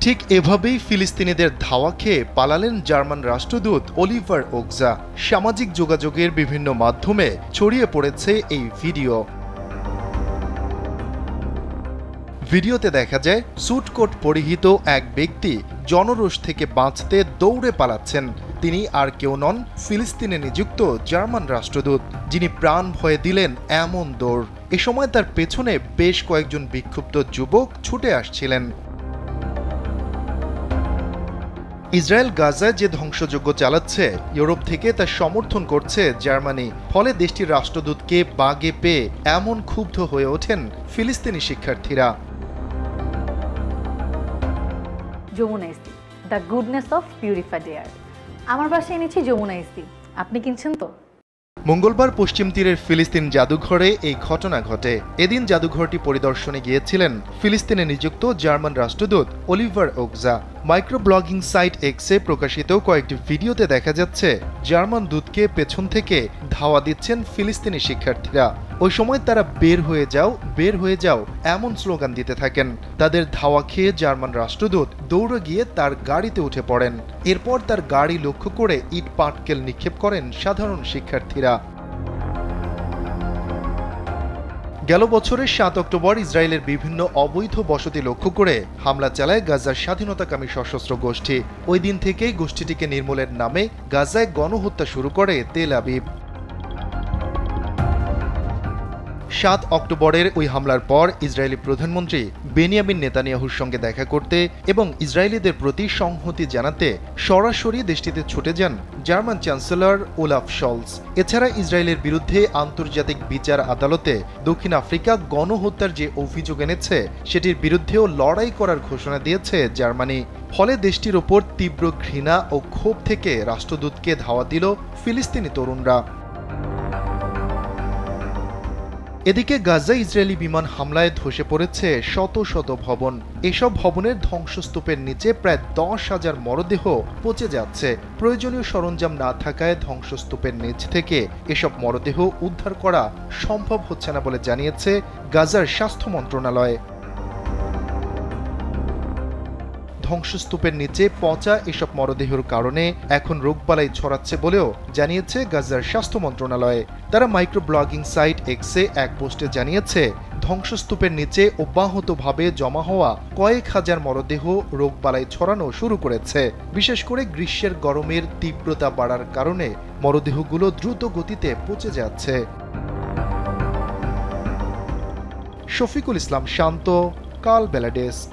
ঠিক এভাবেই ফিলিস্তিনিদের ধাওয়া খেয়ে পালালেন জার্মান রাষ্ট্রদূত অলিভার ওকজা। সামাজিক যোগাযোগের বিভিন্ন মাধ্যমে ছড়িয়ে পড়েছে এই ভিডিওতে দেখা যায় স্যুট কোট পরিহিত এক ব্যক্তি জনরোষ থেকে বাঁচতে দৌড়ে পালাচ্ছেন। তিনি আর কেউ নন, ফিলিস্তিনে নিযুক্ত জার্মান রাষ্ট্রদূত, যিনি প্রাণ ভয়ে দিলেন এমন দৌড়। এ সময় তার পেছনে বেশ কয়েকজন বিক্ষুব্ধ যুবক ছুটে আসছিলেন। ইসরায়েল গাজায় যে ধ্বংসযজ্ঞ চালাচ্ছে, ইউরোপ থেকে তার সমর্থন করছে জার্মানি। ফলে দেশটির রাষ্ট্রদূতকে বাগে পেয়ে এমন ক্ষুব্ধ হয়ে ওঠেন ফিলিস্তিনি শিক্ষার্থীরা। যমুনা ইস্তি, the goodness of purified air. আমার বাসায় এনেছি যমুনা ইস্তি, আপনি কিনছেন তো? মঙ্গলবার পশ্চিম তীরের ফিলিস্তিন জাদুঘরে এই ঘটনা ঘটে। এদিন জাদুঘরটি পরিদর্শনে গিয়েছিলেন ফিলিস্তিনে নিযুক্ত জার্মান রাষ্ট্রদূত অলিভার ওকজা। মাইক্রো ব্লগিং সাইট এক্সে প্রকাশিত কয়েকটি ভিডিওতে দেখা যাচ্ছে জার্মান দূতকে পেছন থেকে ধাওয়া দিচ্ছেন ফিলিস্তিনি শিক্ষার্থীরা। ওই সময় তারা বের হয়ে যাও এমন স্লোগান দিতে থাকেন। তাদের ধাওয়া খেয়ে জার্মান রাষ্ট্রদূত দৌড়ে গিয়ে তার গাড়িতে উঠে পড়েন। এরপর তার গাড়ি লক্ষ্য করে ইট পাটকেল নিক্ষেপ করেন সাধারণ শিক্ষার্থীরা। গেল বছরের ৭ অক্টোবর ইসরায়েলের বিভিন্ন অবৈধ বসতি লক্ষ্য করে হামলা চালায় গাজার স্বাধীনতাকামী সশস্ত্র গোষ্ঠী। ওই দিন থেকেই গোষ্ঠীটিকে নির্মূলের নামে গাজায় গণহত্যা শুরু করে তেল আবিব। ৭ অক্টোবরের ওই হামলার পর ইসরায়েলি প্রধানমন্ত্রী বেনিয়ামিন নেতানিয়াহুর সঙ্গে দেখা করতে এবং ইসরায়েলিদের প্রতি সংহতি জানাতে সরাসরি দেশটিতে ছুটে যান জার্মান চ্যান্সেলর ওলাফ শলস। এছাড়া ইসরায়েলের বিরুদ্ধে আন্তর্জাতিক বিচার আদালতে দক্ষিণ আফ্রিকা গণহত্যার যে অভিযোগ এনেছে, সেটির বিরুদ্ধেও লড়াই করার ঘোষণা দিয়েছে জার্মানি। ফলে দেশটির ওপর তীব্র ঘৃণা ও ক্ষোভ থেকে রাষ্ট্রদূতকে ধাওয়া দিল ফিলিস্তিনি তরুণরা। এদিকে গাজায় ইসরায়েলি বিমান হামলায় ধসে পড়েছে শত শত ভবন। এসব ভবনের ধ্বংসস্তূপের নিচে প্রায় 10,000 মরদেহ পচে যাচ্ছে। প্রয়োজনীয় সরঞ্জাম না থাকায় ধ্বংসস্তূপের নিচ থেকে এসব মরদেহ উদ্ধার করা সম্ভব হচ্ছে না বলে জানিয়েছে গাজার স্বাস্থ্য মন্ত্রণালয়। ধ্বংসস্তূপের নিচে পচা এসব মরদেহের কারণে এখন রোগবালাই ছড়াচ্ছে বলেও জানিয়েছে গাজার স্বাস্থ্য মন্ত্রণালয়। তারা মাইক্রো ব্লগিং সাইট এক্সে এক পোস্টে জানিয়েছে, ধ্বংসস্তূপের নিচে অব্যাহতভাবে জমা হওয়া কয়েক হাজার মরদেহ রোগবালাই ছড়ানো শুরু করেছে। বিশেষ করে গ্রীষ্মের গরমের তীব্রতা বাড়ার কারণে মরদেহগুলো দ্রুত গতিতে পচে যাচ্ছে। শফিকুল ইসলাম শান্ত, কাল বেলা ডেস্ক।